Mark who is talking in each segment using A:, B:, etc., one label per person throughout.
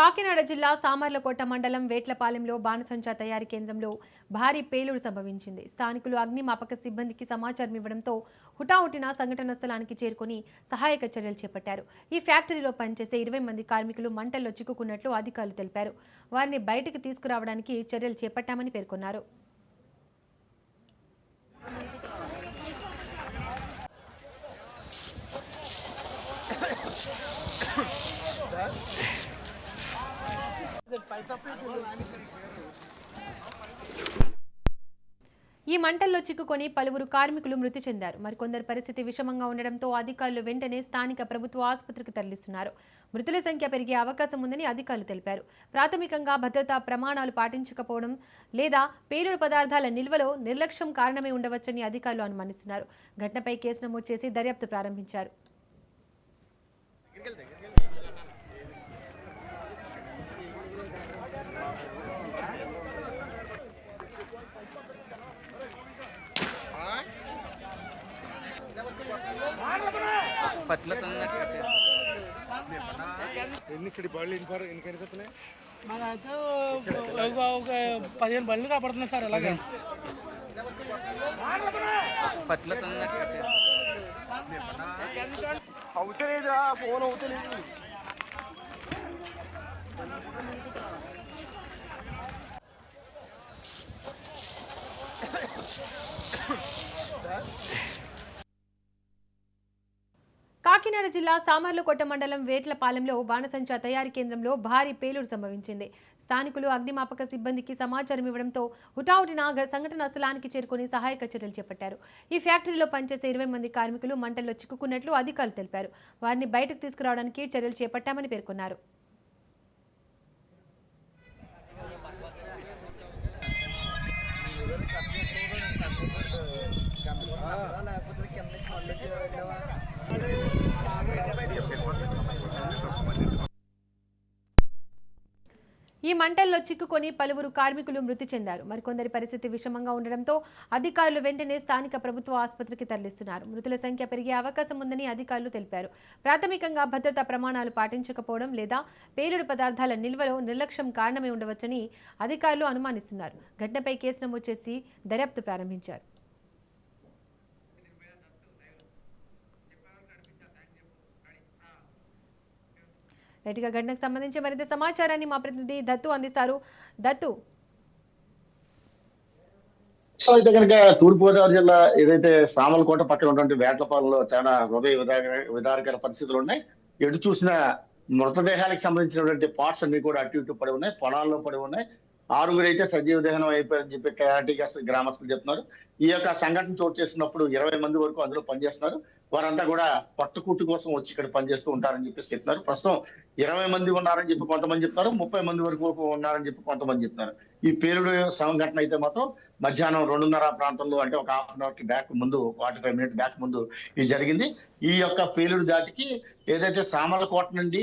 A: కాకినాడ జిల్లా సామర్లకోట మండలం వేట్లపాలెంలో బాణసంచా తయారీ కేంద్రంలో భారీ పేలుడు సంభవించింది. స్థానికులు అగ్నిమాపక సిబ్బందికి సమాచారం ఇవ్వడంతో హుటాహుటిన సంఘటన స్థలానికి చేరుకుని సహాయక చర్యలు చేపట్టారు. ఈ ఫ్యాక్టరీలో పనిచేసే 20 మంది కార్మికులు మంటల్లో చిక్కుకున్నట్లు అధికారులు తెలిపారు. వారిని బయటికి తీసుకురావడానికి చర్యలు చేపట్టామని పేర్కొన్నారు. ఈ మంటల్లో చిక్కుకొని పలువురు కార్మికులు మృతి చెందారు. మరికొందరు పరిస్థితి విషమంగా ఉండడంతో అధికారులు వెంటనే స్థానిక ప్రభుత్వ ఆసుపత్రికి తరలిస్తున్నారు. మృతుల సంఖ్య పెరిగే అవకాశం ఉందని అధికారులు తెలిపారు. ప్రాథమికంగా భద్రతా ప్రమాణాలు పాటించకపోవడం లేదా పేలుడు పదార్థాల నిల్వలో నిర్లక్ష్యం కారణమే ఉండవచ్చని అధికారులు అనుమానిస్తున్నారు. ఘటనపై కేసు నమోదు చేసి దర్యాప్తు ప్రారంభించారు.
B: పట్ల సంగతి
C: ఎన్ని బళ్ళు ఎన్ని కనిపిస్తున్నాయి?
D: మనైతే ఒక 15 బళ్ళు కాపాడుతున్నాయి సార్. అలాగే
B: పట్ల సంగతి
C: అవుతలేదా? ఫోన్ అవుతలేదు.
A: కాకినాడ జిల్లా సామర్లకోట మండలం వేట్లపాలెంలో బాణసంచా తయారీ కేంద్రంలో భారీ పేలుడు సంభవించింది. స్థానికులు అగ్నిమాపక సిబ్బందికి సమాచారం ఇవ్వడంతో హుటాహుటిన సంఘటనా స్థలానికి చేరుకుని సహాయక చర్యలు చేపట్టారు. ఈ ఫ్యాక్టరీలో పనిచేసే 20 మంది కార్మికులు మంటల్లో చిక్కుకున్నట్లు అధికారులు తెలిపారు. వారిని బయటకు తీసుకురావడానికి చర్యలు చేపట్టామని పేర్కొన్నారు. ఈ మంటల్లో చిక్కుకొని పలువురు కార్మికులు మృతి చెందారు. మరికొందరి పరిస్థితి విషమంగా ఉండడంతో అధికారులు వెంటనే స్థానిక ప్రభుత్వ ఆసుపత్రికి తరలిస్తున్నారు. మృతుల సంఖ్య పెరిగే అవకాశం ఉందని అధికారులు తెలిపారు. ప్రాథమికంగా భద్రతా ప్రమాణాలు పాటించకపోవడం లేదా పేలుడు పదార్థాల నిల్వలో నిర్లక్ష్యం కారణమే ఉండవచ్చని అధికారులు అనుమానిస్తున్నారు. ఘటనపై కేసు నమోదు చేసి దర్యాప్తు ప్రారంభించారు. రైట్గా ఘటనకు సంబంధించి మరింత సమాచారాన్ని మా ప్రతినిధి దత్తు అందిస్తారు. దత్తు,
E: సో అయితే కనుక తూర్పుగోదావరి జిల్లా ఏదైతే సామలకోట పక్కన ఉన్నటువంటి వేట్లపాలెంలో చాలా హృదయ విదారకర పరిస్థితులు ఉన్నాయి. ఎటు చూసిన మృతదేహాలకు సంబంధించినటువంటి పార్ట్స్ అన్ని కూడా అటు ఇటు పడి ఉన్నాయి, పొలాల్లో పడి ఉన్నాయి. 6గురు అయితే సజీవ దహనం అయిపోయారని చెప్పి క్లారిటీగా గ్రామస్తులు చెప్తున్నారు. ఈ యొక్క సంఘటన చోటు చేసినప్పుడు 20 మంది వరకు అందులో పనిచేస్తున్నారు. వారంతా కూడా పట్టుకూటు కోసం వచ్చి ఇక్కడ పనిచేస్తూ ఉంటారని చెప్పేసి చెప్తున్నారు. ప్రస్తుతం 20 మంది ఉన్నారని చెప్పి కొంతమంది చెప్తారు, 30 మంది వరకు ఉన్నారని చెప్పి కొంతమంది చెప్తున్నారు. ఈ పేలుడు సంఘటన అయితే మాత్రం మధ్యాహ్నం 2:30 ప్రాంతంలో, అంటే ఒక హాఫ్ అన్ అవర్ కి బ్యాక్ ముందు, 45 మినిట్ బ్యాక్ ముందు ఇది జరిగింది. ఈ యొక్క పేలుడు దాటికి ఏదైతే సామర్లకోట నుండి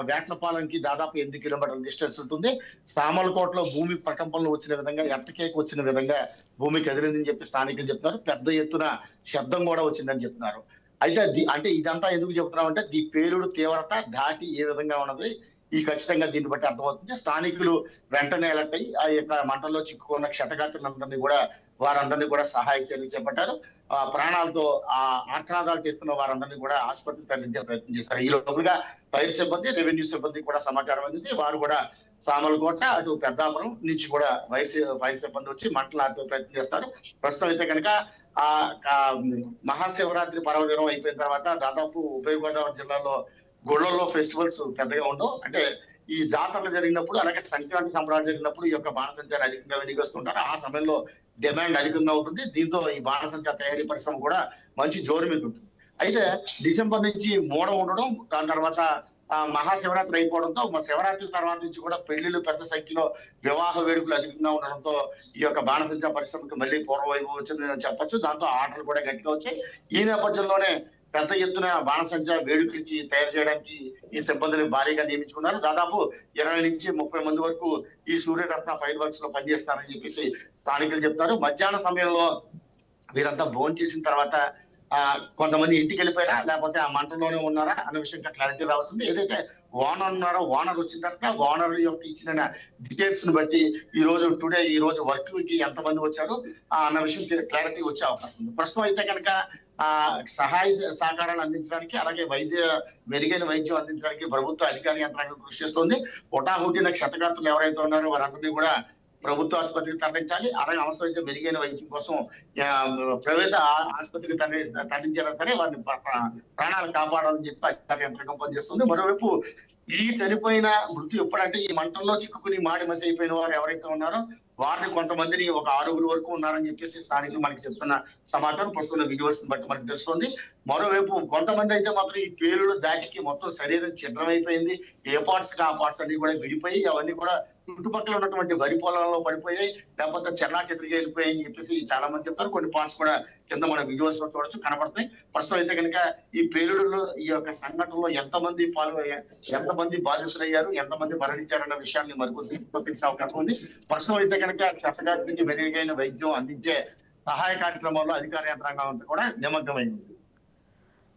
E: వేట్లపాలెంకి దాదాపు 8 కిలోమీటర్ల డిస్టెన్స్ ఉంటుంది. సామర్లకోటలో భూమి ప్రకంపనలు వచ్చిన విధంగా, ఎర్తకేక్ వచ్చిన విధంగా భూమి కదిలిందని చెప్పి స్థానికులు చెప్తున్నారు. పెద్ద ఎత్తున శబ్దం కూడా వచ్చిందని చెప్తున్నారు. అయితే అంటే ఇదంతా ఎందుకు చెప్తున్నాం అంటే ఈ పేలుడు తీవ్రత ధాటి ఏ విధంగా ఉన్నది ఈ ఖచ్చితంగా దీన్ని బట్టి అర్థమవుతుంది. స్థానికులు వెంటనే అలర్ట్ అయ్యి ఆ యొక్క మంటల్లో చిక్కుకున్న క్షతగాత్రులందరినీ కూడా వారందరినీ కూడా సహాయ చర్యలు చేపట్టారు. ప్రాణాలతో ఆక్రనాదాలు చేస్తున్న వారందరినీ కూడా ఆసుపత్రికి తరలించే ప్రయత్నం చేశారు. ఈ లోపలగా ఫైర్ సిబ్బంది, రెవెన్యూ సిబ్బంది కూడా సమాచారం అందింది. వారు కూడా సామలకోట అటు పెద్దాపురం నుంచి కూడా ఫైర్ సిబ్బంది వచ్చి మంటలు ఆపే ప్రయత్నం చేస్తారు. ప్రస్తుతం అయితే కనుక మహాశివరాత్రి పర్వదినం అయిపోయిన తర్వాత దాదాపు ఉభయ గోదావరి జిల్లాలో గుళ్ళల్లో ఫెస్టివల్స్ పెద్దగా ఉండవు. అంటే ఈ జాతరలు జరిగినప్పుడు, అలాగే సంక్రాంతి సంబరాలు జరిగినప్పుడు ఈ యొక్క బాణసంచాన్ని అధికంగా వినియోగిస్తుంటారు. ఆ సమయంలో డిమాండ్ అధికంగా ఉంటుంది. దీంతో ఈ బాణసంచా తయారీ పరిశ్రమ కూడా మంచి జోరు మీద ఉంటుంది. అయితే డిసెంబర్ నుంచి మూడం ఉండడం, దాని తర్వాత మహాశివరాత్రి అయిపోవడంతో శివరాత్రి తర్వాత నుంచి కూడా పెళ్లిళ్ళు పెద్ద సంఖ్యలో, వివాహ వేడుకలు అధికంగా ఉండడంతో ఈ యొక్క బాణసంచా పరిశ్రమకి మళ్ళీ పూర్వవైపు వచ్చిందని చెప్పొచ్చు. దాంతో ఆర్డర్లు కూడా గట్టిగా వచ్చాయి. ఈ నేపథ్యంలోనే పెద్ద ఎత్తున బాణసంచా వేడుకలించి తయారు చేయడానికి ఈ సిబ్బందిని భారీగా నియమించుకున్నారు. దాదాపు 20 నుంచి 30 మంది వరకు ఈ సూర్యరత్న ఫైర్ వర్క్స్ లో పనిచేస్తారని చెప్పేసి స్థానికులు చెప్తారు. మధ్యాహ్న సమయంలో వీరంతా భోజనం చేసిన తర్వాత కొంతమంది ఇంటికి వెళ్ళిపోయారా, లేకపోతే ఆ మంటలోనే ఉన్నారా అన్న విషయం క్లారిటీ రావాల్సింది. ఏదైతే ఓనర్ ఉన్నారో ఓనర్ వచ్చిన తర్వాత ఓనర్ యొక్క ఇచ్చిన డీటెయిల్స్ ని బట్టి ఈ రోజు వర్క్ కి ఎంతమంది వచ్చారు అన్న విషయం క్లారిటీ వచ్చే అవకాశం ఉంది. ప్రస్తుతం అయితే కనుక సహాయ సహకారాలు అందించడానికి అలాగే మెరుగైన వైద్యం అందించడానికి ప్రభుత్వ అధికార యంత్రాంగం కృషి చేస్తుంది. హుటాహుటిన క్షతగాత్రులు ఎవరైతే ఉన్నారో వారందరినీ కూడా ప్రభుత్వ ఆసుపత్రికి తరలించాలి. అలాగే అవసరమైతే మెరుగైన వైద్యం కోసం ప్రైవేట్ ఆసుపత్రికి తరలించాలని సరే వారిని ప్రాణాలు కాపాడాలని చెప్పి అధికార యంత్రాంగం పనిచేస్తుంది. మరోవైపు ఈ చనిపోయిన మృతి ఎప్పుడంటే ఈ మంటల్లో చిక్కుకుని మాడి మసి అయిపోయిన వారు ఎవరైతే ఉన్నారో వారిని కొంతమందిని ఒక 6 వరకు ఉన్నారని చెప్పేసి స్థానికులు మనకి చెప్తున్న సమాచారం ప్రస్తుతం విజువల్స్ బట్టి మనకు తెలుస్తుంది. మరోవైపు కొంతమంది అయితే మాత్రం ఈ పేలుడు దాటికి మొత్తం శరీరం ఛిద్రమైపోయింది. ఏ పార్ట్స్ కి ఆ పార్ట్స్ అన్ని కూడా విడిపోయి అవన్నీ కూడా చుట్టుపక్కల ఉన్నటువంటి వరి పొలాల్లో పడిపోయాయి, లేకపోతే చెల్లా చెట్టుగా వెళ్ళిపోయాయి అని చెప్పేసి చాలా మంది చెప్తారు. కొన్ని పార్ట్స్ కూడా కింద మన విజువల్స్ లో చూడొచ్చు, కనపడుతున్నాయి. ప్రస్తుతం అయితే కనుక ఈ పేలుడులో ఈ యొక్క సంఘటనలో ఎంతమంది ఎంతమంది బాధితులయ్యారు, ఎంతమంది మరణించారన్న విషయాన్ని మరికొద్ది తెలిసే అవకాశం ఉంది. ప్రస్తుతం అయితే కనుక క్షతగాత్రులకి మెరుగైన వైద్యం అందించే సహాయ కార్యక్రమాల్లో అధికార యంత్రాంగం అంతా కూడా నిమగ్నమైంది.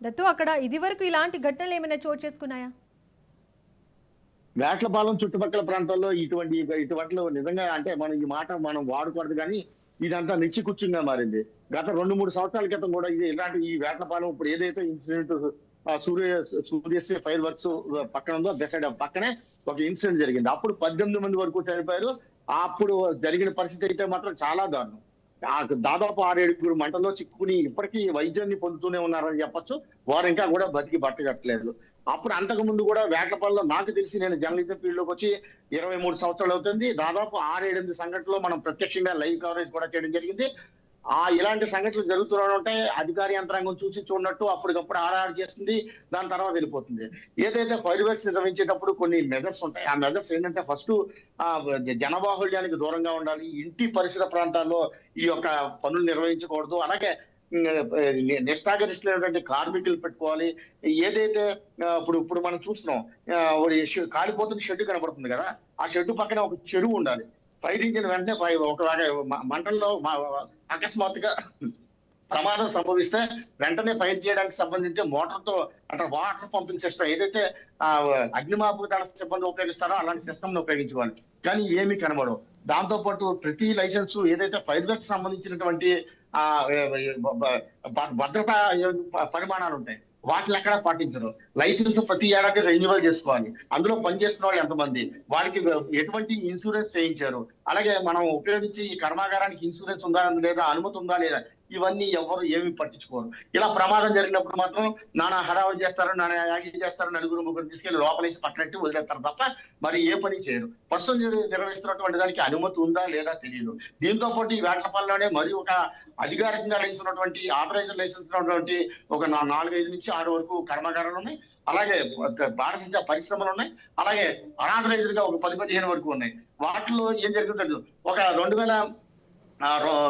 A: దత్తు, అక్కడ ఇది వరకు ఇలాంటి ఘటనలు ఏమైనా చోటు చేసుకున్నాయా?
E: వేట్లపాలెం చుట్టుపక్కల ప్రాంతాల్లో ఇటువంటి నిజంగా అంటే మనం వాడకూడదు, కానీ ఇదంతా నిచ్చికుచ్చుగా మారింది. గత 2-3 సంవత్సరాల క్రితం కూడా ఇలాంటి ఈ వేట్లపాలెం ఇప్పుడు ఏదైతే ఇన్సిడెంట్ సూర్యశ్రీ ఫైర్ వర్క్స్ పక్కన ఉందో పక్కనే ఒక ఇన్సిడెంట్ జరిగింది. అప్పుడు 18 మంది వరకు చనిపోయారు. అప్పుడు జరిగిన పరిస్థితి అయితే మాత్రం చాలా దారుణం. దాదాపు 6-7 మంటల్లో చిక్కుకుని ఇప్పటికీ వైద్యాన్ని పొందుతూనే ఉన్నారని చెప్పొచ్చు. వారు ఇంకా కూడా బతికి బట్టగట్టలేదు. అప్పుడు అంతకు ముందు కూడా వేటపల్లిలో నాకు తెలిసి నేను జర్నలిజం ఫీల్డ్ లోకి వచ్చి 23 సంవత్సరాలు అవుతుంది. దాదాపు 6-8 సంఘటనలు మనం ప్రత్యక్షంగా లైవ్ కవరేజ్ కూడా చేయడం జరిగింది. ఇలాంటి సంఘటనలు జరుగుతూనే ఉంటాయి. అధికార యంత్రాంగం చూడనట్టు అప్పటికప్పుడు ఆర్ఆర్ చేస్తుంది, దాని తర్వాత వెళ్ళిపోతుంది. ఏదైతే ఫైర్ వర్క్స్ నిర్వహించేటప్పుడు కొన్ని మెజర్స్ ఉంటాయి. ఆ మెజర్స్ ఏంటంటే ఫస్ట్ జనబాహుళ్యానికి దూరంగా ఉండాలి, ఇంటి పరిసర ప్రాంతాల్లో ఈ యొక్క పనులు నిర్వహించకూడదు, అలాగే నిష్ఠాగరిష్ఠులైనటువంటి కార్మికులు పెట్టుకోవాలి. ఏదైతే ఇప్పుడు మనం చూస్తున్నాం కాలిపోతున్న షెడ్ కనబడుతుంది కదా, ఆ షెడ్ పక్కన ఒక చెరువు ఉండాలి. ఫైర్ ఇంజిన్ వెంటనే ఒక మంటల్లో అకస్మాత్తుగా ప్రమాదం సంభవిస్తే వెంటనే ఫైర్ చేయడానికి సంబంధించి మోటార్తో అంటే వాటర్ పంపింగ్ సిస్టమ్ ఏదైతే అగ్నిమాపక దళ సిబ్బంది ఉపయోగిస్తారో అలాంటి సిస్టమ్ ని ఉపయోగించుకోవాలి. కానీ ఏమీ కనబడవు. దాంతో పాటు ప్రతి లైసెన్స్ ఏదైతే ఫైర్ వర్క్స్ సంబంధించినటువంటి భద్రతా పరిమాణాలు ఉంటాయి, వాటిని ఎక్కడా పాటించరు. లైసెన్స్ ప్రతి ఏడాది రెన్యువల్ చేసుకోవాలి. అందులో పనిచేస్తున్న వాళ్ళు ఎంతమంది, వాళ్ళకి ఎటువంటి ఇన్సూరెన్స్ చేయించారు, అలాగే మనం ఉపయోగించి ఈ కర్మాగారానికి ఇన్సూరెన్స్ ఉందా లేదా, అనుమతి ఉందా లేదా, ఇవన్నీ ఎవరు ఏమి పట్టించుకోరు. ఇలా ప్రమాదం జరిగినప్పుడు మాత్రం నానా హడావుడి చేస్తారు, నానా యాగి చేస్తారు, 4-3 తీసుకెళ్లి లోపలేసి పక్కనట్టు వదిలేస్తారు తప్ప మరి ఏ పని చేయరు. ప్రస్తుతం నిర్వహిస్తున్నటువంటి దానికి అనుమతి ఉందా లేదా తెలియదు. దీంతో పాటు ఈ వేటలపాలెంలోనే మరి ఒక అధికారికంగా లైసెన్స్ ఉన్నటువంటి ఆథరైజ్డ్ లైసెన్స్ ఉన్నటువంటి ఒక 4-5 నుంచి 6 వరకు కర్మాగారాలు ఉన్నాయి. అలాగే భారతీయ పరిశ్రమలు ఉన్నాయి. అలాగే అనాథరైజ్డ్ గా ఒక 10-15 వరకు ఉన్నాయి. వాటిలో ఏం జరుగుతుంది, ఒక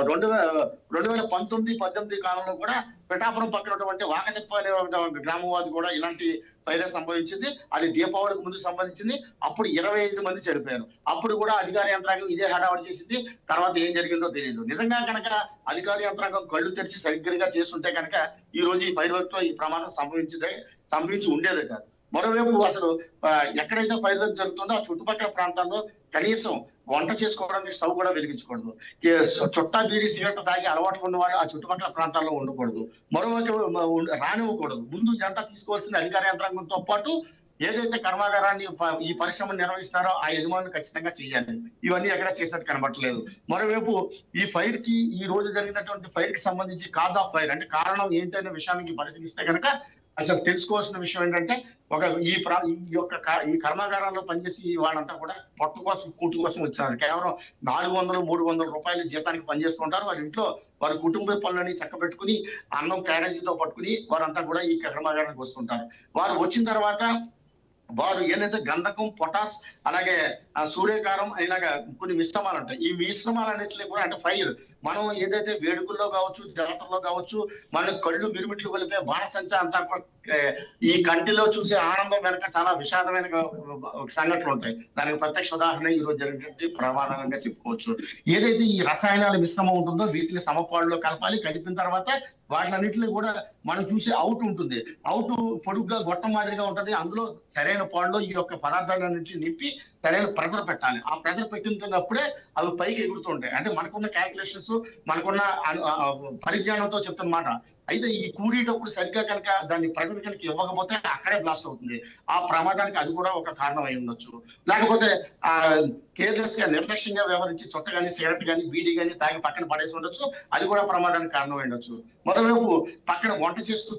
E: 2019-18 కాలంలో కూడా పిఠాపురం పక్కన ఉన్నటువంటి వాకతిప్ప అనే గ్రామవాది కూడా ఇలాంటి వైరస్ సంభవించింది. అది దీపావళికి ముందు సంబంధించింది. అప్పుడు 25 మంది చనిపోయారు. అప్పుడు కూడా అధికార యంత్రాంగం ఇదే హడావడి చేసింది. తర్వాత ఏం జరిగిందో తెలియదు. నిజంగా కనుక అధికార యంత్రాంగం కళ్ళు తెరిచి సరిగ్గా చేస్తుంటే కనుక ఈ రోజు ఈ ఫైర్ వర్క్ తో ఈ ప్రమాదం సంభవించి ఉండేదే కాదు. మరోవైపు అసలు ఎక్కడైతే ఫైర్ వర్క్ జరుగుతుందో ఆ చుట్టుపక్కల ప్రాంతాల్లో కనీసం వంట చేసుకోవడానికి స్టవ్ కూడా వెలిగించకూడదు. చుట్టా బీడీ సిగరెట్ తాగి అలవాటు ఉన్న వాళ్ళు ఆ చుట్టుపక్కల ప్రాంతాల్లో ఉండకూడదు. మరోవైపు రానివ్వకూడదు. ముందు జంట తీసుకోవాల్సిన అధికార యంత్రాంగంతో పాటు ఏదైతే కర్మాగారాన్ని ఈ పరిశ్రమను నిర్వహిస్తున్నారో ఆ యజమానులు ఖచ్చితంగా చేయాలి. ఇవన్నీ ఎక్కడ చేసినట్టు కనబట్టలేదు. మరోవైపు ఈ రోజు జరిగినటువంటి ఫైర్ కి సంబంధించి కాజ్ ఆఫ్ ఫైర్ అంటే కారణం ఏంటనే విషయానికి పరిశీలిస్తే కనుక అసలు తెలుసుకోవాల్సిన విషయం ఏంటంటే ఈ కర్మాగారాల్లో పనిచేసి వాళ్ళంతా కూడా పొట్టు కోసం కూటు కోసం వచ్చారు. కేవలం 400-300 రూపాయల జీతానికి పనిచేస్తుంటారు. వారి ఇంట్లో వారి కుటుంబ పనులని చక్కబెట్టుకుని అన్నం క్యారేజీతో పట్టుకుని వారంతా కూడా ఈ కర్మాగారానికి వస్తుంటారు. వారు వచ్చిన తర్వాత వారు ఏదైతే గంధకం, పొటాస్, అలాగే ఆ సూర్యకారం ఇలాగా కొన్ని మిశ్రమాలు ఉంటాయి. ఈ మిశ్రమాలన్నింటినీ కూడా అంటే ఫైర్ మనం ఏదైతే వేడుకల్లో కావచ్చు, జాతరలో కావచ్చు, మన కళ్ళు మిరుమిట్లు కొలిపే బాణసంచ అంతా కూడా ఈ కంటిలో చూసే ఆనందం వెనక చాలా విషాదమైన సంఘటనలు ఉంటాయి. దానికి ప్రత్యక్ష ఉదాహరణ ఈ రోజు జరిగినటువంటి ప్రమాదంగా చెప్పుకోవచ్చు. ఏదైతే ఈ రసాయనాల మిశ్రమం ఉంటుందో వీటిని సమపాడులో కలపాలి. కలిపిన తర్వాత వాటిలన్నింటినీ కూడా మనం చూసే అవుట్ ఉంటుంది. అవుట్ పొడుగ్గా గొట్టం మాదిరిగా ఉంటది. అందులో సరైన పాడులో ఈ యొక్క పదార్థాలన్నింటినీ నింపి సరైన ప్రెజర్ పెట్టాలి. ఆ ప్రెజర్ పెట్టినప్పుడే అవి పైకి ఎగురుతూ ఉంటాయి. అంటే మనకున్న క్యాల్కులేషన్స్, మనకున్న పరిజ్ఞానంతో చెప్తున్నమాట. అయితే ఈ కూడేటప్పుడు సరిగ్గా కనుక దాన్ని ప్రెజర్ కనుక ఇవ్వకపోతే అక్కడే బ్లాస్ట్ అవుతుంది. ఆ ప్రమాదానికి అది కూడా ఒక కారణం అయి ఉండొచ్చు. లేకపోతే ఆ కేర్లెస్ గా నిర్లక్ష్యంగా వ్యవహరించి చుట్ట కానీ, సిగరెట్ కానీ, బీడీ కానీ తాగి పక్కన పడేసి ఉండొచ్చు. అది కూడా ప్రమాదానికి కారణం అయి ఉండొచ్చు. మరోవైపు పక్కన వంట చేస్తూ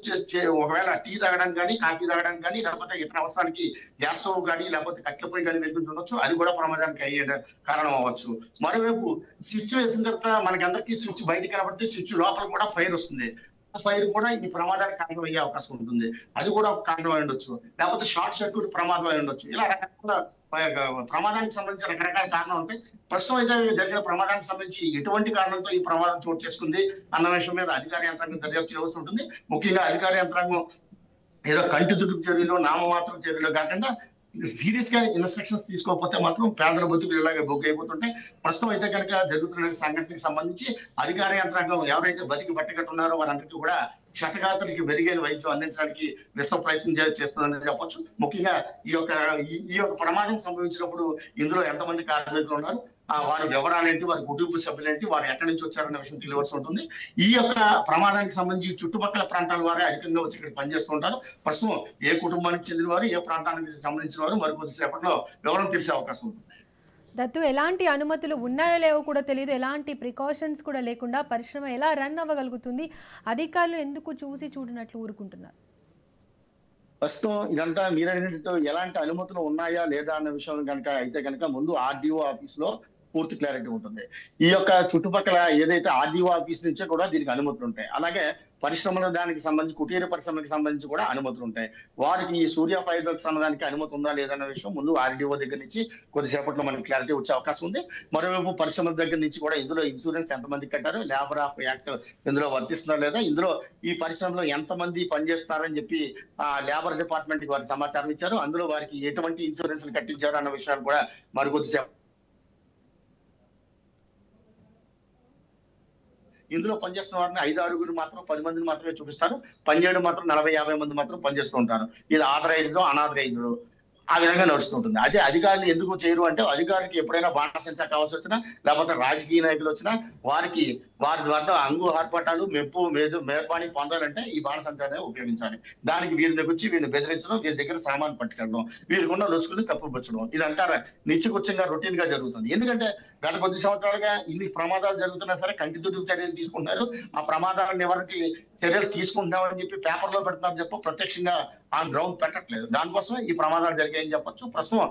E: ఒకవేళ టీ తాగడానికి కానీ, కాఫీ తాగడానికి కానీ, లేకపోతే ఇతర అవసరానికి గ్యాస్ స్టవ్ కానీ, లేకపోతే కట్టెల పొయ్యి కానీ వెళ్తుండొచ్చు. అది కూడా ప్రమాదానికి అయ్యే కారణం అవ్వచ్చు. మరోవైపు స్విచ్ వేసిన తర్వాత మనకి అందరికీ స్విచ్ బయట కనబడితే స్విచ్ లోపల కూడా ఫైర్ వస్తుంది. ఫైర్ కూడా ఈ ప్రమాదానికి కారణం అయ్యే అవకాశం ఉంటుంది. అది కూడా ఒక కారణం అయి ఉండొచ్చు. లేకపోతే షార్ట్ సర్క్యూట్ ప్రమాదం అయి ఉండొచ్చు. ఇలా రకరకాల ప్రమాదానికి సంబంధించి రకరకాల కారణాలు ఉంటాయి. ప్రస్తుతం అయితే జరిగిన ప్రమాదానికి సంబంధించి ఎటువంటి కారణంతో ఈ ప్రమాదం చోటు చేసుకుంది అన్న విషయం మీద అధికార యంత్రాంగం దర్యాప్తు చేయవలసి ఉంటుంది. ముఖ్యంగా అధికార యంత్రాంగం ఏదో కంటి తుడుపు చర్యలు, నామమాత్రం చర్యలు కాకుండా సీరియస్ గా ఇన్స్ట్రక్షన్స్ తీసుకోకపోతే మాత్రం పేదల బతుకులు ఇలాగే బుక్ అయిపోతుంటాయి. ప్రస్తుతం అయితే కనుక జరుగుతున్న సంఘటనకి సంబంధించి అధికార యంత్రాంగం ఎవరైతే బతికి బట్టగట్టున్నారో వారందరికీ కూడా క్షతగాతులకి మెరుగైన వైద్యం అందించడానికి విశ్వ ప్రయత్నం చేస్తుందని చెప్పొచ్చు. ముఖ్యంగా ఈ యొక్క ప్రమాదం సంభవించినప్పుడు ఇందులో ఎంతమంది కార్మికులు ఉన్నారు, వారి వివరాలు ఏంటి, వారి కుటుంబ సభ్యులు ఏంటి, వారు ఎక్కడి నుంచి వచ్చారన్న విషయం తెలియవలసి ఉంటుంది. ఈ యొక్క ప్రమాదానికి సంబంధించి చుట్టుపక్కల ప్రాంతాల వారే అధికంగా వచ్చి ఇక్కడ పనిచేస్తూ ఉంటారు. ప్రస్తుతం ఏ కుటుంబానికి చెందిన వారు, ఏ ప్రాంతానికి సంబంధించిన వారు మరి కొద్దిసేపట్లో వివరం తెలిసే అవకాశం ఉంటుంది.
A: దత్తు, ఎలాంటి అనుమతులు ఉన్నాయో లేవో కూడా తెలియదు, ఎలాంటి ప్రికాషన్స్ కూడా లేకుండా పరిశ్రమ ఎలా రన్ అవ్వగలుగుతుంది? అధికారులు ఎందుకు చూసి చూడనట్లు ఊరుకుంటున్నారు?
E: ప్రస్తుతం ఇదంతా మీరు అడిగినట్టు ఎలాంటి అనుమతులు ఉన్నాయా లేదా అన్న విషయం కనుక అయితే కనుక ముందు ఆర్డీఓ ఆఫీస్ లో పూర్తి క్లారిటీ ఉంటుంది. ఈ యొక్క చుట్టుపక్కల ఏదైతే ఆర్డీఓ ఆఫీస్ నుంచే కూడా దీనికి అనుమతులు ఉంటాయి. అలాగే పరిశ్రమల దానికి సంబంధించి కుటీర పరిశ్రమలకు సంబంధించి కూడా అనుమతులు ఉంటాయి. వారికి ఈ సూర్య ఫైర్ వర్క్స్ అన్నదానికి అనుమతి ఉందా లేదన్న విషయం ముందు ఆర్డీఓ దగ్గర నుంచి కొద్దిసేపట్లో మనకి క్లారిటీ వచ్చే అవకాశం ఉంది. మరోవైపు పరిశ్రమల దగ్గర నుంచి కూడా ఇందులో ఇన్సూరెన్స్ ఎంతమంది కట్టారు, లేబర్ ఆఫ్ యాక్ట్ ఇందులో వర్తిస్తుందా లేదా, ఇందులో ఈ పరిశ్రమలో ఎంతమంది పనిచేస్తున్నారని చెప్పి లేబర్ డిపార్ట్మెంట్ కి వారికి సమాచారం ఇచ్చారు, అందులో వారికి ఎటువంటి ఇన్సూరెన్స్ కట్టించారు అన్న విషయాలు కూడా మరి కొద్దిసేపు ఇందులో పనిచేస్తున్న వారిని 5-6 మాత్రం 10 మందిని మాత్రమే చూపిస్తారు. పనిచేయడం మాత్రం 40-50 మంది మాత్రం పనిచేస్తూ ఉంటారు. ఇది ఆథరైజ్డ్, అనాథరైజ్డ్ ఆ విధంగా నడుస్తుంటుంది. అదే అధికారులు ఎందుకు చేయరు అంటే అధికారికి ఎప్పుడైనా బాణసంచా కావాల్సి వచ్చినా, లేకపోతే రాజకీయ నాయకులు వచ్చినా వారి వద్ద అంగు ఆర్పాటాలు, మెప్పు మేర్పాని పొందాలంటే ఈ బాణసంచానే ఉపయోగించాలి. దానికి వీరి దగ్గర వచ్చి వీరిని బెదిరించడం, వీరి దగ్గర సామాన్ పట్టుకెళ్ళడం, వీరికి ఉన్న లొసుకుని కప్పుపుచ్చడం ఇదంతా నిత్యకృత్యంగా రొటీన్ గా జరుగుతుంది. ఎందుకంటే గత కొద్ది సంవత్సరాలుగా ఇన్ని ప్రమాదాలు జరుగుతున్నా సరే కంటి తుడుపు చర్యలు తీసుకుంటున్నారు. ఆ ప్రమాదాల నివారణకి చర్యలు తీసుకుంటున్నామని చెప్పి పేపర్లో పెడతారని చెప్పి ప్రత్యక్షంగా ఆ గ్రౌండ్ పెట్టట్లేదు. దానికోసమే ఈ ప్రమాదాలు జరిగాయని చెప్పొచ్చు. ప్రస్తుతం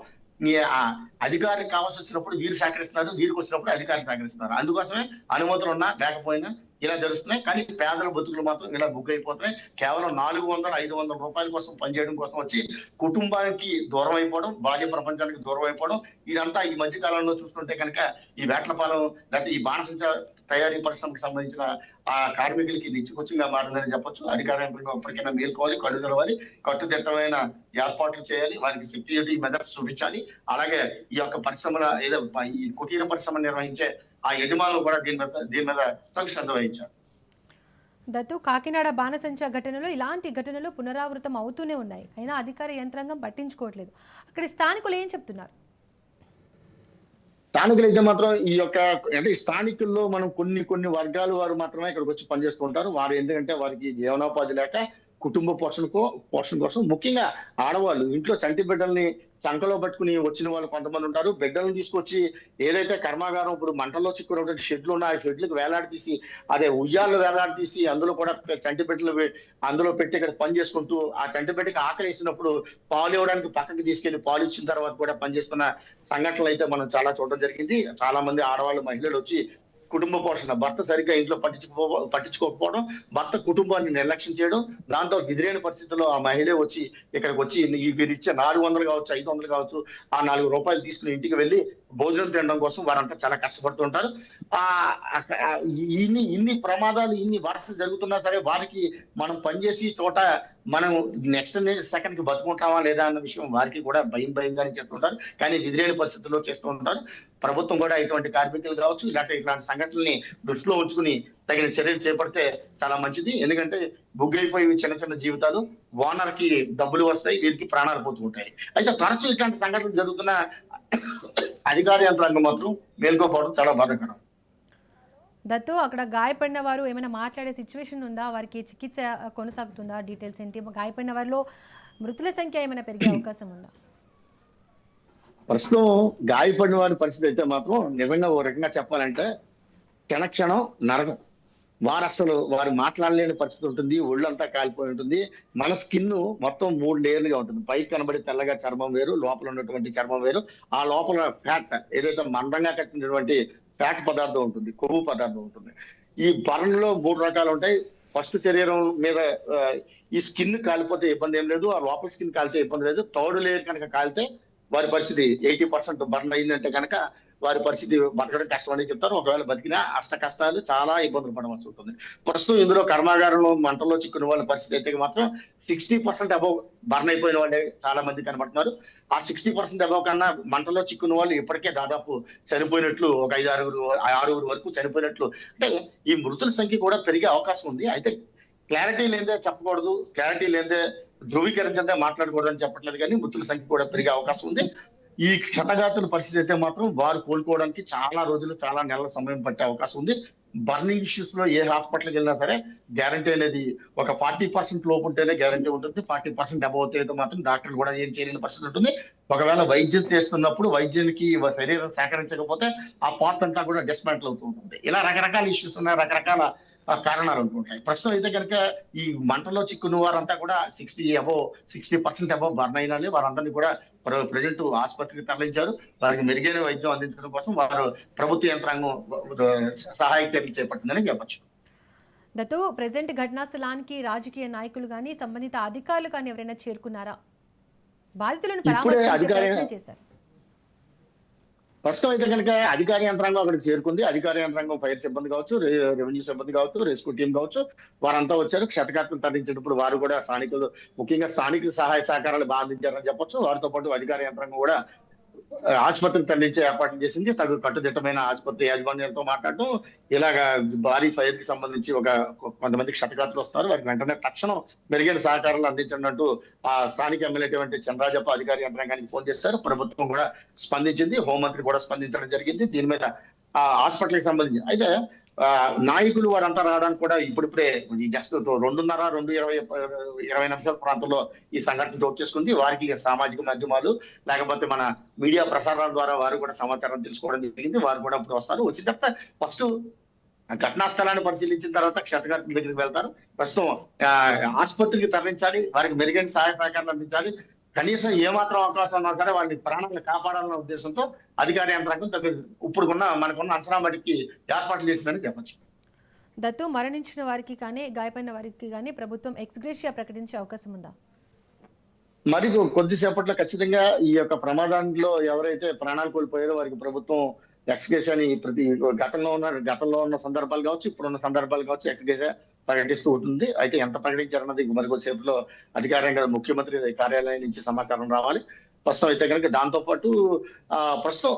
E: అధికారికి కావాల్సి వచ్చినప్పుడు వీరు సహకరిస్తున్నారు, వీరికి వచ్చినప్పుడు అధికారులు సహకరిస్తున్నారు. అందుకోసమే అనుమతులు ఉన్నా లేకపోయినా ఇలా జరుగుతున్నాయి. కానీ పేదల బతుకులు మాత్రం ఇలా బుక్ అయిపోతున్నాయి. కేవలం 400-500 రూపాయల కోసం పనిచేయడం కోసం వచ్చి కుటుంబానికి దూరం అయిపోవడం, బాల్య ప్రపంచానికి దూరం అయిపోవడం ఇదంతా ఈ మధ్య కాలంలో చూస్తుంటే కనుక ఈ వేట్లపాలెం లేకపోతే ఈ బాణసంచ తయారీ పరిశ్రమకు సంబంధించిన ఆ కార్మికులకి నిత్యకొచ్చింగా మారిందని చెప్పొచ్చు. అధికారులు ఎప్పటికైనా మేల్కోవాలి, కళ్ళు తెలవాలి, కట్టుదిట్టమైన ఏర్పాట్లు చేయాలి, వారికి సెక్యూరిటీ మెజర్స్ చూపించాలి. అలాగే ఈ యొక్క పరిశ్రమల ఏదో ఈ కుటీర పరిశ్రమ నిర్వహించే ఆ యజమానులు కూడా దీని మీద శ్రద్ధ వహించారు.
A: దత్తు, కాకినాడ బాణసంచా ఘటనలో ఇలాంటి ఘటనలు పునరావృతం అవుతూనే ఉన్నాయి. అయినా అధికార యంత్రాంగం పట్టించుకోవట్లేదు. అక్కడి స్థానికులు ఏం చెప్తున్నారు?
E: స్థానికులు అయితే మాత్రం ఈ యొక్క అంటే స్థానికుల్లో మనం కొన్ని వర్గాల వారు మాత్రమే ఇక్కడికి వచ్చి పనిచేస్తూ ఉంటారు. వారు ఎందుకంటే వారికి జీవనోపాధి లేక కుటుంబ పోషణ కోసం ముఖ్యంగా ఆడవాళ్ళు ఇంట్లో చంటి బిడ్డల్ని చంకలో పట్టుకుని వచ్చిన వాళ్ళు కొంతమంది ఉంటారు. బిడ్డలను తీసుకొచ్చి ఏదైతే కర్మాగారం ఇప్పుడు మంటల్లో చిక్కున్నటువంటి షెడ్లు ఉన్నాయి, ఆ షెడ్లకు వేలాడదీసి అదే ఉయ్యాలు వేలాడదీసి అందులో కూడా చంటి బిడ్డలు అందులో పెట్టి ఇక్కడ పని చేసుకుంటూ ఆ చంటి బిడ్డకి ఆకలి వేసినప్పుడు పాలు ఇవ్వడానికి పక్కకి తీసుకెళ్లి పాలు ఇచ్చిన తర్వాత కూడా పనిచేస్తున్న సంఘటనలు అయితే మనం చాలా చూడడం జరిగింది. చాలా మంది ఆడవాళ్ళు, మహిళలు వచ్చి కుటుంబ పోషణ, భర్త సరిగ్గా ఇంట్లో పట్టించుకోకపోవడం, భర్త కుటుంబాన్ని నిర్లక్ష్యం చేయడం, దాంతో ఎదురైన పరిస్థితుల్లో ఆ మహిళ వచ్చి ఇక్కడికి వచ్చి వీరు ఇచ్చే 400 కావచ్చు, 500 కావచ్చు, ఆ 4 రూపాయలు తీసుకుని ఇంటికి వెళ్ళి భోజనం తినడం కోసం వారంతా చాలా కష్టపడుతుంటారు. ఇన్ని ప్రమాదాలు, ఇన్ని వరుస జరుగుతున్నా సరే వారికి మనం పనిచేసి చోట మనం నెక్స్ట్ సెకండ్ కి బతుకుంటామా లేదా అన్న విషయం వారికి కూడా భయంగానే చేస్తుంటారు. కానీ ఎదురైన పరిస్థితుల్లో చేస్తూ ఉంటారు. ప్రభుత్వం కూడా ఇటువంటి కార్మికులు కావచ్చు ఇలాంటి సంఘటనల్ని దృష్టిలో ఉంచుకుని తగిన చర్యలు చేపడితే చాలా మంచిది. ఎందుకంటే బుగ్గైపోయి చిన్న చిన్న జీవితాలు, ఓనర్ కి డబ్బులు వస్తాయి, వీరికి ప్రాణాలు పోతూ ఉంటాయి. అయితే తరచూ ఇట్లాంటి సంఘటనలు జరుగుతున్న అధికార యంత్రాంగం మాత్రం మేల్కోపోవడం చాలా బాధాకరం.
A: దత్తు, అక్కడ గాయపడిన వారు ఏమైనా మాట్లాడే సిచ్యువేషన్ ఉందా? వారికి చికిత్స కొనసాగుతుందా? డీటెయిల్స్ ఏంటి? గాయపడిన వారిలో మృతుల సంఖ్య ఏమైనా పెరిగే అవకాశం ఉందా?
E: ప్రస్తుతం గాయపడిన వారి పరిస్థితి అయితే మాత్రం నిజంగా ఓ రకంగా చెప్పాలంటే క్షణక్షణం నరకం. వారు మాట్లాడలేని పరిస్థితి ఉంటుంది, ఒళ్ళంతా కాలిపోయి ఉంటుంది. మన స్కిన్ మొత్తం 3 లేయర్లుగా ఉంటుంది. పైకి కనబడి తెల్లగా చర్మం వేరు, లోపల ఉన్నటువంటి చర్మం వేరు. ఆ లోపల ఫ్యాట్ ఏదైతే మందంగా కట్టినటువంటి ఫ్యాట్ పదార్థం ఉంటుంది, కొవ్వు పదార్థం ఉంటుంది. ఈ బర్న్ లో 3 రకాలు ఉంటాయి. ఫస్ట్ శరీరం మీద ఈ స్కిన్ కాలిపోతే ఇబ్బంది ఏం లేదు, ఆ లోపల స్కిన్ కాలితే ఇబ్బంది లేదు. థర్డ్ లేయర్ కనుక కాలితే వారి పరిస్థితి 80% బర్న్ అయిందంటే కనుక వారి పరిస్థితి బతకడం కష్టం అని చెప్తారు. ఒకవేళ బతికినా అష్ట కష్టాలు, చాలా ఇబ్బందులు పడవలసి ఉంటుంది. ప్రస్తుతం ఇందులో కర్మాగారంలో మంటల్లో చిక్కున్న వాళ్ళ పరిస్థితి అయితే మాత్రం 60% అబౌవ్ బర్న్ అయిపోయిన వాళ్ళే చాలా మంది కనబడుతున్నారు. ఆ 60% అబౌవ్ కన్నా మంటలో చిక్కున్న వాళ్ళు ఇప్పటికే దాదాపు చనిపోయినట్లు, ఒక 5-6 వరకు చనిపోయినట్లు. అంటే ఈ మృతుల సంఖ్య కూడా పెరిగే అవకాశం ఉంది. అయితే క్లారిటీ లేదే చెప్పకూడదు, క్లారిటీ లేదే ధృవీకరించదే మాట్లాడకూడదు అని చెప్పట్లేదు, కానీ మృతుల సంఖ్య కూడా పెరిగే అవకాశం ఉంది. ఈ క్షతగాతుల పరిస్థితి అయితే మాత్రం వారు కోలుకోవడానికి చాలా రోజులు, చాలా నెలల సమయం పట్టే అవకాశం ఉంది. బర్నింగ్ ఇష్యూస్ లో ఏ హాస్పిటల్కి వెళ్ళినా సరే గ్యారంటీ అనేది ఒక 40% లోపు ఉంటేనే గ్యారంటీ ఉంటుంది. 40% అబౌవ్ అయితే మాత్రం డాక్టర్ కూడా ఏం చేయలేని పరిస్థితి ఉంటుంది. ఒకవేళ వైద్యం చేస్తున్నప్పుడు వైద్యానికి శరీరం సహకరించకపోతే ఆ పార్ట్ అంతా కూడా డిస్మాంటిల్ అవుతూ ఉంటుంది. ఇలా రకరకాల ఇష్యూస్ ఉన్నాయి, రకరకాల కారణాలు ఉంటుంటాయి. ప్రస్తుతం అయితే కనుక ఈ మంటలో చిక్కున్న వారంతా కూడా 60% అబౌవ్ బర్న్ అయిన వారందరినీ కూడా ప్రజెంట్ ఆసుపత్రికి తరలించారు. వారికి మెరుగైన వైద్యం అందించడం కోసం వారు ప్రభుత్వ యంత్రాంగం సహాయక చర్యలు చేపట్టిందని చెప్పచ్చు.
A: దత్తు, ప్రెజెంట్ ఘటనా స్థలానికి రాజకీయ నాయకులు కానీ సంబంధిత అధికారులు కానీ ఎవరైనా చేరుకున్నారా? బాధితులను పరామర్శించే ప్రయత్నం చేశారు.
E: ప్రస్తుతం అయితే కనుక అధికార యంత్రాంగం అక్కడికి చేరుకుంది. అధికార యంత్రాంగం ఫైర్ సిబ్బంది కావచ్చు, రెవెన్యూ సిబ్బంది కావచ్చు, రెస్క్యూ టీం కావచ్చు, వారంతా వచ్చారు. క్షతగాత్రులు తరలించేటప్పుడు వారు కూడా స్థానికులు, ముఖ్యంగా స్థానికులు సహాయ సహకారాలు బాగా అందించారని చెప్పొచ్చు. వారితో పాటు అధికార యంత్రాంగం కూడా ఆసుపత్రికి తరలించే ఏర్పాట్లు చేసింది. తగు కట్టుదిట్టమైన ఆసుపత్రి యాజమాన్యాలతో మాట్లాడటం, ఇలాగా భారీ ఫైర్ కి సంబంధించి కొంతమంది క్షతగాత్రులు వస్తారు, వారికి వెంటనే తక్షణం మెరుగైన సహకారాలు అందించినట్టు ఆ స్థానిక ఎమ్మెల్యే చంద్రాజప్ప అధికార యంత్రాంగానికి ఫోన్ చేశారు. ప్రభుత్వం కూడా స్పందించింది, హోంమంత్రి కూడా స్పందించడం జరిగింది దీని మీద ఆ హాస్పిటల్కి సంబంధించి. అయితే నాయకులు వారంతా రావడానికి కూడా ఇప్పుడిప్పుడే జస్ట్ 2:30-2:20 నిమిషాల ప్రాంతంలో ఈ సంఘటన చోటు చేసుకుంది. వారికి సామాజిక మాధ్యమాలు లేకపోతే మన మీడియా ప్రసారాల ద్వారా వారు కూడా సమాచారం తెలుసుకోవడం జరిగింది. వారు కూడా ఇప్పుడు వస్తారు. వచ్చిన తర్వాత ఫస్ట్ ఘటనా స్థలాన్ని పరిశీలించిన తర్వాత క్షతగాత్రుల దగ్గరికి వెళ్తారు. ప్రస్తుతం ఆసుపత్రికి తరలించాలి, వారికి మెరుగైన సహాయ సహకారాలు అందించాలి. కనీసం ఏమాత్రం అవకాశం ఉన్నా సరే వాళ్ళని ప్రాణాలను కాపాడాలన్న ఉద్దేశంతో అధికార యంత్రాంగం మనకున్న అంచనా మడికి ఏర్పాట్లు చేసిందని చెప్పచ్చు.
A: దత్తు, మరణించిన వారికి కానీ గాయపడిన వారికి కానీ ప్రభుత్వం ఎక్స్గ్రేషియా ప్రకటించే అవకాశం ఉందా?
E: మరి కొద్దిసేపట్లో ఖచ్చితంగా ఈ యొక్క ప్రమాదంలో ఎవరైతే ప్రాణాలు కోల్పోయారో వారికి ప్రభుత్వం ఎక్స్గ్రేషియాని గతంలో ఉన్న సందర్భాలు కావచ్చు, ఇప్పుడున్న సందర్భాలు కావచ్చు, ఎక్స్గ్రేషియా ప్రకటిస్తూ ఉంటుంది. అయితే ఎంత ప్రకటించారన్నది మరి కొద్దిసేపులో అధికారంగా ముఖ్యమంత్రి కార్యాలయం నుంచి సమాచారం రావాలి. ప్రస్తుతం అయితే కనుక దాంతో పాటు ప్రస్తుతం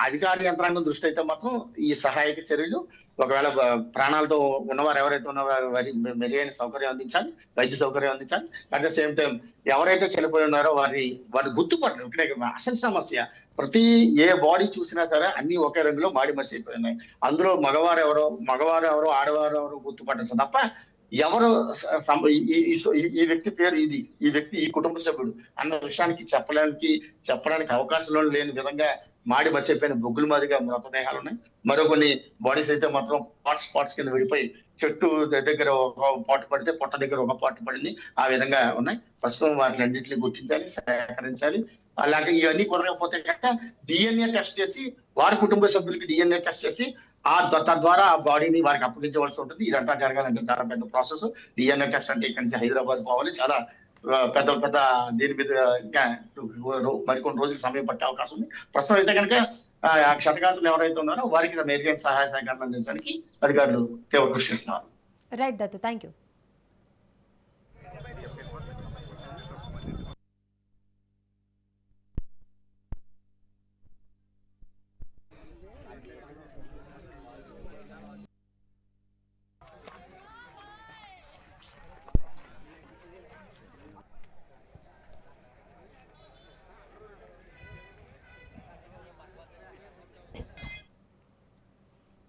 E: అధికార యంత్రాంగం దృష్టి అయితే మాత్రం ఈ సహాయక చర్యలు, ఒకవేళ ప్రాణాలతో ఉన్నవారు ఎవరైతే ఉన్నవారు వారి మెరుగైన సౌకర్యం అందించాలి, వైద్య సౌకర్యం అందించాలి. అట్ ద సేమ్ టైం ఎవరైతే చనిపోయి ఉన్నారో వారి గుర్తుపట్టడం ఇక్కడ అసలు సమస్య. ఏ బాడీ చూసినా సరే అన్ని ఒకే రంగులో మాడి మసిపోయి ఉన్నాయి. అందులో మగవారు ఎవరో ఆడవారు ఎవరో గుర్తుపట్టచ్చు తప్ప ఎవరు ఈ వ్యక్తి పేరు ఇది, ఈ వ్యక్తి ఈ కుటుంబ సభ్యుడు అన్న విషయానికి చెప్పడానికి అవకాశం లేని విధంగా మాడి మసిపోయిన బొగ్గుల మాదిరిగా మృతదేహాలు ఉన్నాయి. మరో కొన్ని బాడీస్ అయితే మాత్రం పార్ట్స్ కింద విడిపోయి చెట్టు దగ్గర ఒక పాటు పడితే పొట్ట దగ్గర ఒక పాటు పడింది. ఆ విధంగా ఉన్నాయి. ప్రస్తుతం వాటిని అన్నింటినీ గుర్తించాలి, సేకరించాలి. అలాగే ఇవన్నీ కుదరకపోతే కనుక DNA టెస్ట్ చేసి వారి కుటుంబ సభ్యులకి DNA టెస్ట్ చేసి తద్వారా ఆ బాడీని వారికి అప్పగించవలసి ఉంటుంది. ఇదంతా జరగాలంటే చాలా పెద్ద ప్రాసెస్. DNA టెస్ట్ అంటే ఇక్కడి నుంచి హైదరాబాద్ పోవాలి. చాలా పెద్ద దీని మీద ఇంకా మరికొన్ని రోజులు సమయం పట్టే అవకాశం ఉంది. ప్రస్తుతం అయితే కనుక క్షతగాత్రులు ఎవరైతే ఉన్నారో వారికి మెరుగైన సహాయ సహకారాలు అందించడానికి అధికారులు తీవ్ర కృషి చేస్తున్నారు.
A: Right Dattu, thank you.